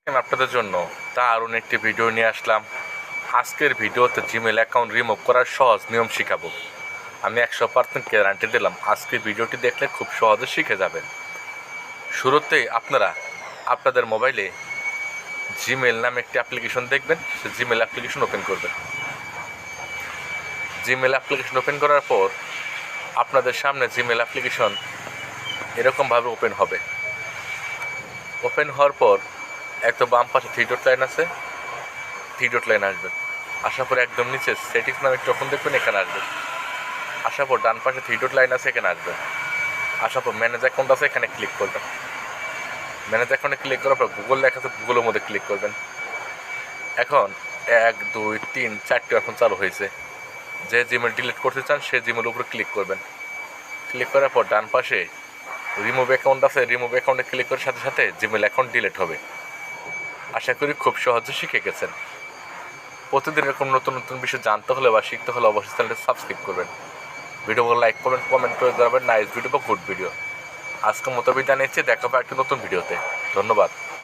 আপনাদের জন্য দারুণ একটি ভিডিও নিয়ে আসলাম। আজকের ভিডিওতে জিমেল অ্যাকাউন্ট রিমুভ করার সহজ নিয়ম শিখাবো। আমি 100% গ্যারান্টি দিলাম, আজকের ভিডিওটি দেখলে খুব সহজে শিখে যাবেন। শুরুতেই আপনারা আপনাদের মোবাইলে জিমেল নামে একটি অ্যাপ্লিকেশন দেখবেন, সে জিমেল অ্যাপ্লিকেশন ওপেন করবেন। জিমেল অ্যাপ্লিকেশন ওপেন করার পর আপনাদের সামনে জিমেল অ্যাপ্লিকেশন এরকমভাবে ওপেন হবে। ওপেন হওয়ার পর একদম বাম পাশে থ্রি ডট লাইন আছে, থ্রি ডট লাইন আসবেন। আসার পর একদম নিচে সেটিংস নামে একটু অপশন দেখবেন, এখানে আসবেন। আসার পর ডান পাশে থ্রি ডট লাইন আছে, এখানে আসবেন। আসার পর ম্যানেজ অ্যাকাউন্ট আছে, এখানে ক্লিক করবেন। ম্যানেজ অ্যাকাউন্টে ক্লিক করার পর গুগল লেখা আছে, গুগলের মধ্যে ক্লিক করবেন। এখন 1 2 3 4টি এখন চালু হয়েছে। যে জিমেল ডিলিট করতে চান সেই জিমেলের উপরে ক্লিক করবেন। ক্লিক করার পর ডান পাশে রিমুভ অ্যাকাউন্ট আছে, রিমুভ অ্যাকাউন্টে ক্লিক করার সাথে সাথে জিমেল অ্যাকাউন্ট ডিলিট হবে। আশা করি খুব সহজে শিখে গেছেন। প্রতিদিন এরকম নতুন নতুন বিষয় জানতে হলে বা শিখতে হলে অবশ্যই চ্যানেলটি সাবস্ক্রাইব করবেন। ভিডিওগুলো লাইক করবেন, কমেন্ট করে জানাবেন নাইস ভিডিও বা গুড ভিডিও। আজকের মতো বিদায় নিচ্ছি, দেখা হবে একটা নতুন ভিডিওতে। ধন্যবাদ।